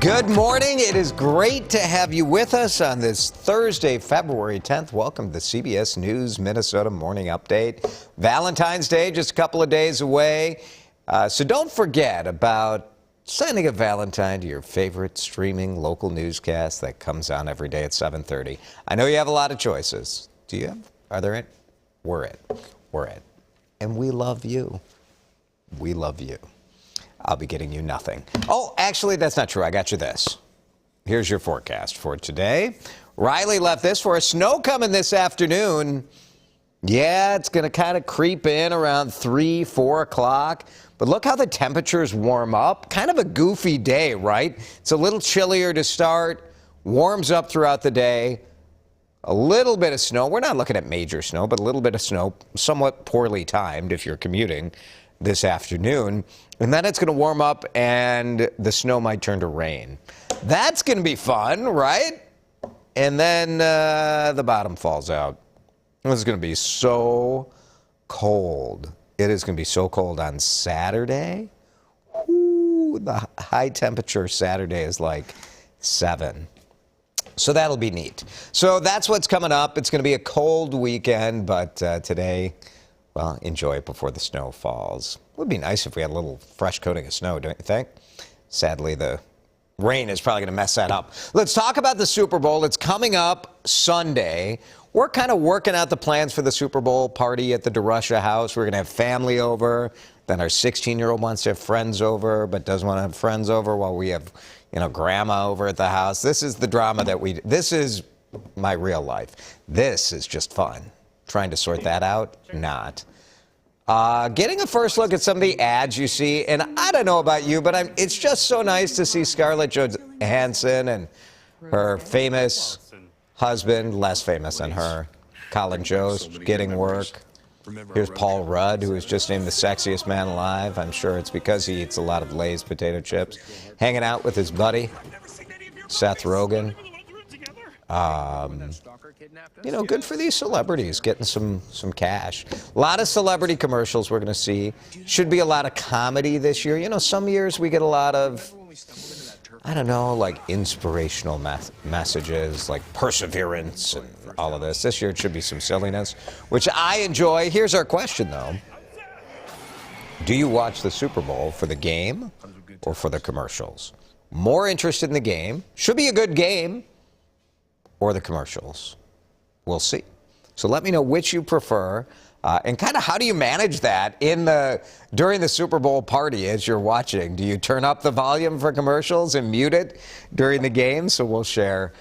Good morning. It is great to have you with us on this Thursday, February 10th. Welcome to the CBS News Minnesota Morning Update. Valentine's Day just a couple of days away. So don't forget about sending a Valentine to your favorite streaming local newscast that comes on every day at 7:30. I know you have a lot of choices. Do you have? Are there any? We're it. And we love you. We love you. I'll be getting you nothing. Oh, actually, that's not true. I got you this. Here's your forecast for today. Riley left this for us. Snow coming this afternoon. Yeah, it's going to kind of creep in around 3, 4 o'clock. But look how the temperatures warm up. Kind of a goofy day, right? It's a little chillier to start. Warms up throughout the day. A little bit of snow. We're not looking at major snow, but a little bit of snow. Somewhat poorly timed if you're commuting this afternoon. And then it's going to warm up and the snow might turn to rain. That's going to be fun, right? And then the bottom falls out. It's going to be so cold. It is going to be so cold on Saturday. Ooh, the high temperature Saturday is like 7. So that'll be neat. So that's what's coming up. It's going to be a cold weekend, but today, well, enjoy it before the snow falls. It would be nice if we had a little fresh coating of snow, don't you think? Sadly, the rain is probably going to mess that up. Let's talk about the Super Bowl. It's coming up Sunday. We're kind of working out the plans for the Super Bowl party at the DeRusha house. We're going to have family over. Then our 16-year-old wants to have friends over, but doesn't want to have friends over while we have, grandma over at the house. This is the drama this is my real life. This is just fun. Trying to sort that out? Not. Getting a first look at some of the ads you see, and I don't know about you, but it's just so nice to see Scarlett Johansson and her famous husband, less famous than her, Colin Jost, getting work. Here's Paul Rudd, who was just named the sexiest man alive. I'm sure it's because he eats a lot of Lay's potato chips. Hanging out with his buddy, Seth Rogen. Good for these celebrities, getting some cash. A lot of celebrity commercials we're going to see. Should be a lot of comedy this year. Some years we get a lot of, like inspirational messages, like perseverance and all of this. This year it should be some silliness, which I enjoy. Here's our question, though. Do you watch the Super Bowl for the game or for the commercials? More interested in the game. Should be a good game. Or the commercials. We'll see. So let me know which you prefer, and kind of how do you manage that during the Super Bowl party as you're watching? Do you turn up the volume for commercials and mute it during the game? So we'll share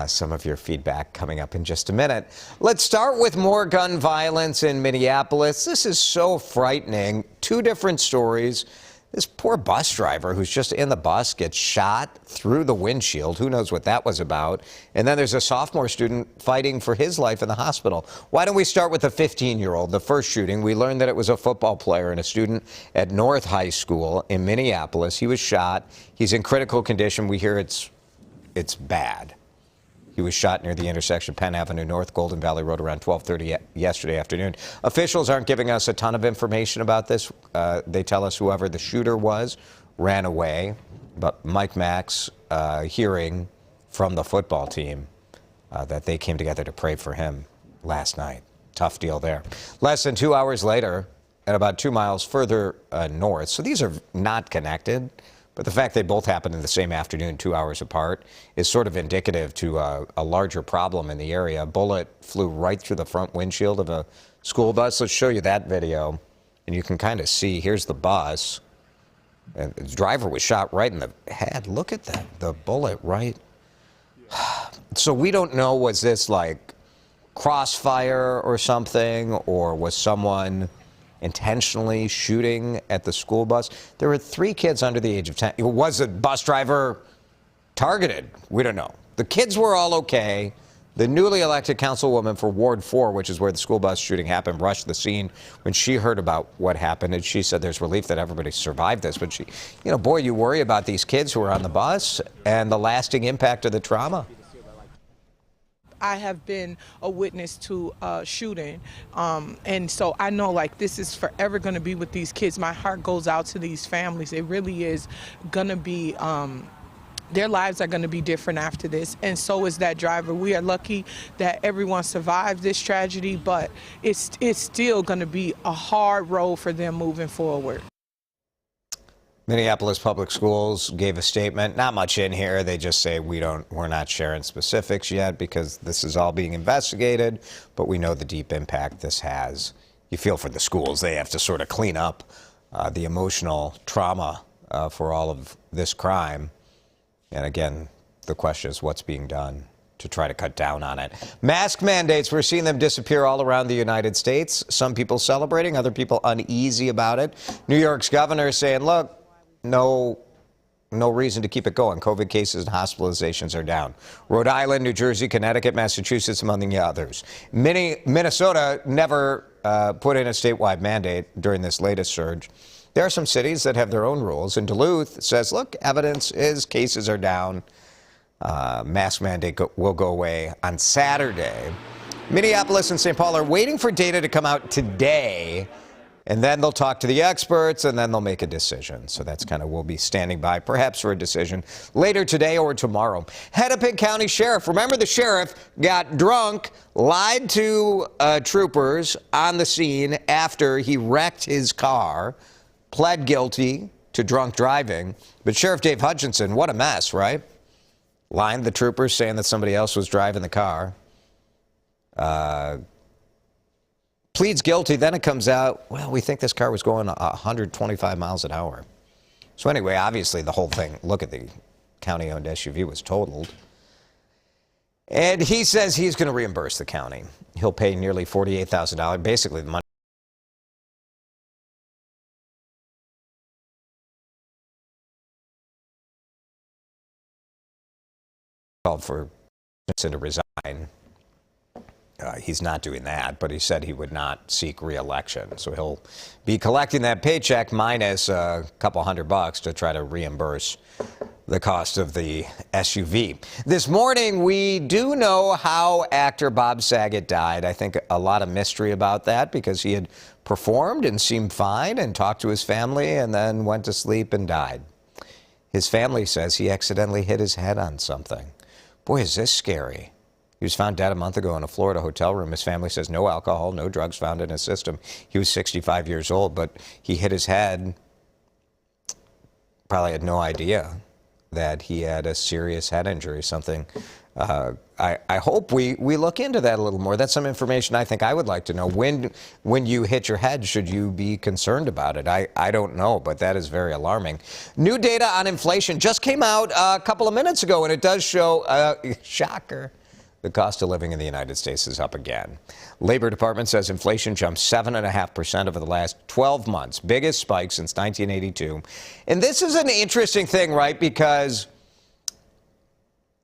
some of your feedback coming up in just a minute. Let's start with more gun violence in Minneapolis. This is so frightening. 2 different stories. This poor bus driver who's just in the bus gets shot through the windshield. Who knows what that was about? And then there's a sophomore student fighting for his life in the hospital. Why don't we start with the 15-year-old, the first shooting? We learned that it was a football player and a student at North High School in Minneapolis. He was shot. He's in critical condition. We hear it's bad. He was shot near the intersection of Penn Avenue North, Golden Valley Road around 12:30 yesterday afternoon. Officials aren't giving us a ton of information about this. They tell us whoever the shooter was ran away. But Mike Mack's hearing from the football team that they came together to pray for him last night. Tough deal there. Less than 2 hours later, at about 2 miles further north, so these are not connected, but the fact they both happened in the same afternoon, 2 hours apart, is sort of indicative to a larger problem in the area. A bullet flew right through the front windshield of a school bus. Let's show you that video. And you can kind of see, here's the bus. And the driver was shot right in the head. Look at that, the bullet right. So we don't know, was this like crossfire or something, or was someone intentionally shooting at the school bus? There were 3 kids under the age of 10. Was the bus driver targeted? We don't know. The kids were all okay. The newly elected councilwoman for Ward 4, which is where the school bus shooting happened, rushed the scene when she heard about what happened, and she said there's relief that everybody survived this. But boy, you worry about these kids who are on the bus and the lasting impact of the trauma. I have been a witness to a shooting, and so I know like this is forever going to be with these kids. My heart goes out to these families. It really is going to be their lives are going to be different after this, and so is that driver. We are lucky that everyone survived this tragedy, but it's still going to be a hard road for them moving forward. Minneapolis Public Schools gave a statement. Not much in here. They just say we're not sharing specifics yet because this is all being investigated, but we know the deep impact this has. You feel for the schools. They have to sort of clean up the emotional trauma for all of this crime. And again, the question is what's being done to try to cut down on it. Mask mandates, we're seeing them disappear all around the United States. Some people celebrating, other people uneasy about it. New York's governor is saying, look, no reason to keep it going. COVID cases and hospitalizations are down. Rhode Island, New Jersey, Connecticut, Massachusetts, among the others. Minnesota never put in a statewide mandate during this latest surge. There are some cities that have their own rules. And Duluth says, look, evidence is cases are down. Mask mandate will go away on Saturday. Minneapolis and St. Paul are waiting for data to come out today. And then they'll talk to the experts, and then they'll make a decision. So that's kind of, we'll be standing by, perhaps for a decision later today or tomorrow. Hennepin County Sheriff. Remember, the sheriff got drunk, lied to troopers on the scene after he wrecked his car, pled guilty to drunk driving. But Sheriff Dave Hutchinson, what a mess, right? Lying to the troopers, saying that somebody else was driving the car. Pleads guilty, then it comes out, well, we think this car was going 125 miles an hour. So anyway, obviously the whole thing, look at the county-owned SUV was totaled. And he says he's going to reimburse the county. He'll pay nearly $48,000, basically the money called for Hutchinson to resign. He's not doing that, but he said he would not seek re-election. So he'll be collecting that paycheck minus a couple $100 to try to reimburse the cost of the SUV. This morning, we do know how actor Bob Saget died. I think a lot of mystery about that because he had performed and seemed fine and talked to his family and then went to sleep and died. His family says he accidentally hit his head on something. Boy, is this scary. He was found dead a month ago in a Florida hotel room. His family says no alcohol, no drugs found in his system. He was 65 years old, but he hit his head. Probably had no idea that he had a serious head injury, something. I hope we look into that a little more. That's some information I think I would like to know. When you hit your head, should you be concerned about it? I don't know, but that is very alarming. New data on inflation just came out a couple of minutes ago, and it does show, shocker, the cost of living in the United States is up again. Labor Department says inflation jumped 7.5% over the last 12 months, biggest spike since 1982. And this is an interesting thing, right? Because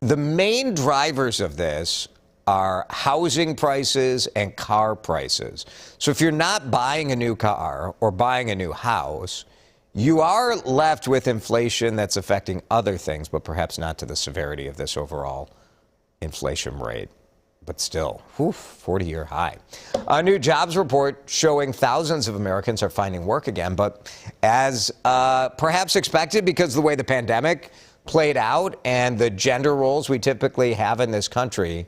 the main drivers of this are housing prices and car prices. So if you're not buying a new car or buying a new house, you are left with inflation that's affecting other things, but perhaps not to the severity of this overall inflation rate. But still, 40-year high. A new jobs report showing thousands of Americans are finding work again, but as perhaps expected because of the way the pandemic played out and the gender roles we typically have in this country,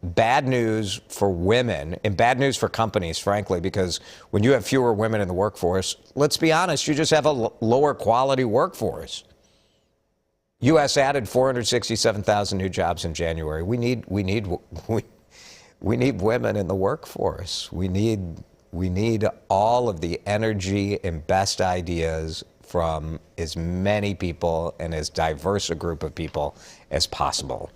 bad news for women and bad news for companies, frankly, because when you have fewer women in the workforce, let's be honest, you just have a lower quality workforce. U.S. added 467,000 new jobs in January. We need women in the workforce. We need all of the energy and best ideas from as many people and as diverse a group of people as possible.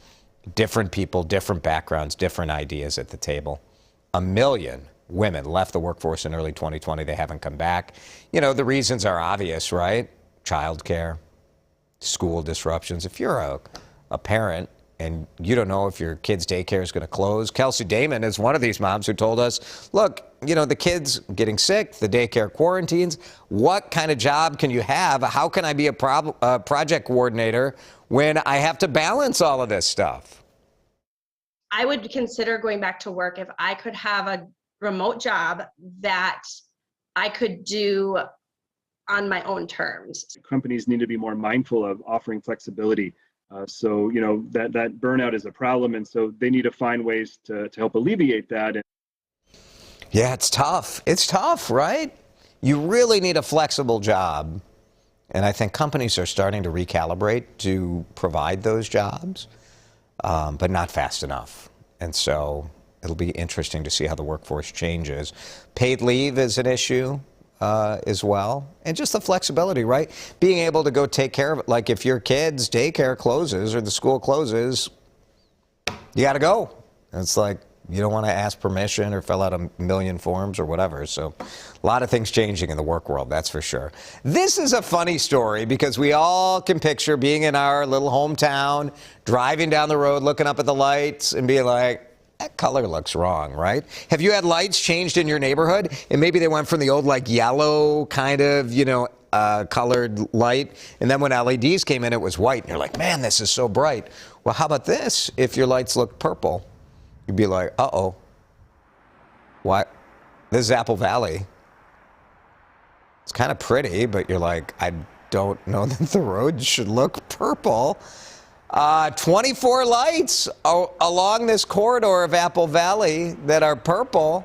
Different people, different backgrounds, different ideas at the table. 1 million women left the workforce in early 2020. They haven't come back. You know, the reasons are obvious, right? Childcare, school disruptions. If you're a parent and you don't know if your kid's daycare is going to close, Kelsey Damon is one of these moms who told us, look, you know, the kid's getting sick, the daycare quarantines. What kind of job can you have? How can I be a project coordinator when I have to balance all of this stuff? I would consider going back to work if I could have a remote job that I could do on my own terms. Companies need to be more mindful of offering flexibility. So, that burnout is a problem. And so they need to find ways to help alleviate that. Yeah, it's tough. It's tough, right? You really need a flexible job. And I think companies are starting to recalibrate to provide those jobs, but not fast enough. And so it'll be interesting to see how the workforce changes. Paid leave is an issue as well. And just the flexibility, right? Being able to go take care of it. Like if your kid's daycare closes or the school closes, you got to go. And it's like, you don't want to ask permission or fill out a million forms or whatever. So a lot of things changing in the work world, that's for sure. This is a funny story because we all can picture being in our little hometown, driving down the road, looking up at the lights and being like, that color looks wrong, right? Have you had lights changed in your neighborhood? And maybe they went from the old like yellow kind of, colored light. And then when LEDs came in, it was white. And you're like, man, this is so bright. Well, how about this? If your lights look purple, you'd be like, uh-oh. What? This is Apple Valley. It's kind of pretty, but you're like, I don't know that the road should look purple. 24 lights along this corridor of Apple Valley that are purple.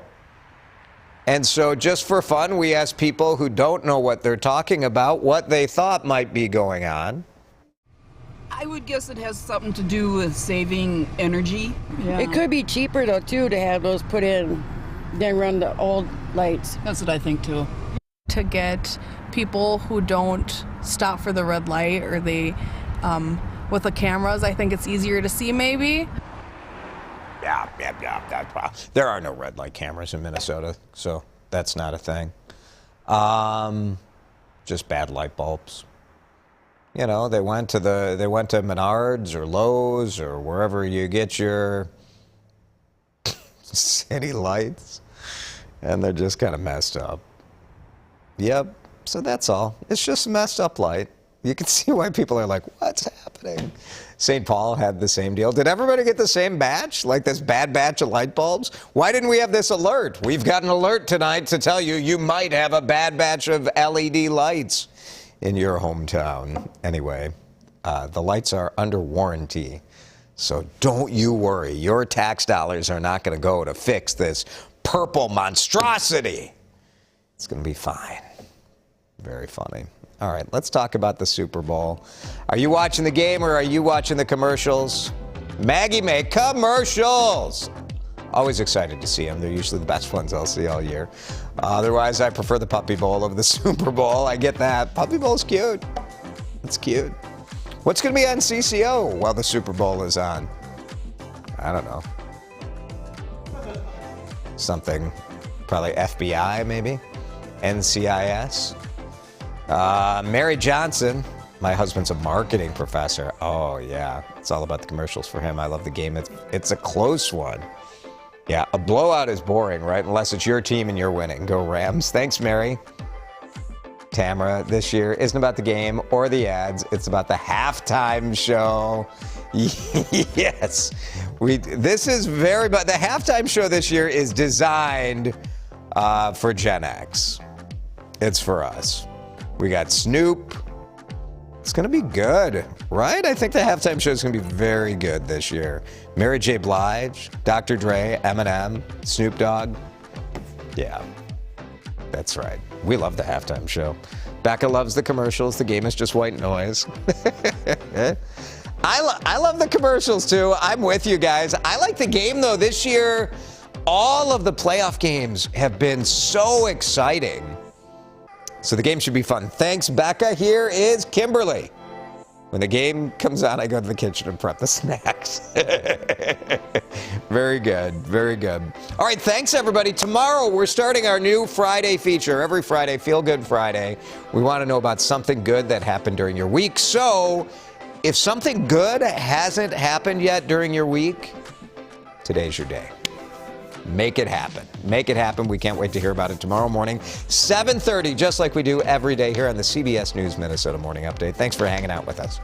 And so just for fun, we asked people who don't know what they're talking about what they thought might be going on. I would guess it has something to do with saving energy. Yeah. It could be cheaper, though, too, to have those put in than run the old lights. That's what I think, too. To get people who don't stop for the red light or they, with the cameras, I think it's easier to see, maybe. Yeah. There are no red light cameras in Minnesota, so that's not a thing. Just bad light bulbs. They went to Menards or Lowe's or wherever you get your city lights, and they're just kind of messed up. Yep. So that's all. It's just a messed up light. You can see why people are like, what's happening? St. Paul had the same deal. Did everybody get the same batch, like this bad batch of light bulbs? Why didn't we have this alert? We've got an alert tonight to tell you you might have a bad batch of LED lights in your hometown. Anyway, the lights are under warranty, so don't you worry. Your tax dollars are not going to go to fix this purple monstrosity. It's going to be fine. Very funny. All right, let's talk about the Super Bowl. Are you watching the game or are you watching the commercials? Maggie make commercials. Always excited to see them. They're usually the best ones I'll see all year. Otherwise, I prefer the Puppy Bowl over the Super Bowl. I get that. Puppy Bowl's cute. It's cute. What's going to be on CCO while the Super Bowl is on? I don't know. Something, probably FBI maybe? NCIS? Mary Johnson. My husband's a marketing professor. Oh, yeah. It's all about the commercials for him. I love the game. It's a close one. Yeah, a blowout is boring, right? Unless it's your team and you're winning. Go Rams. Thanks, Mary. Tamara, this year isn't about the game or the ads. It's about the halftime show. Yes. This is but the halftime show this year is designed for Gen X. It's for us. We got Snoop. It's going to be good, right? I think the halftime show is going to be very good this year. Mary J. Blige, Dr. Dre, Eminem, Snoop Dogg. Yeah, that's right. We love the halftime show. Becca loves the commercials. The game is just white noise. I love the commercials, too. I'm with you guys. I like the game, though. This year, all of the playoff games have been so exciting. So the game should be fun. Thanks, Becca. Here is Kimberly. When the game comes on, I go to the kitchen and prep the snacks. Very good. Very good. All right, thanks, everybody. Tomorrow, we're starting our new Friday feature. Every Friday, Feel Good Friday. We want to know about something good that happened during your week. So if something good hasn't happened yet during your week, today's your day. Make it happen. Make it happen. We can't wait to hear about it tomorrow morning, 7:30, just like we do every day here on the CBS News Minnesota Morning Update. Thanks for hanging out with us.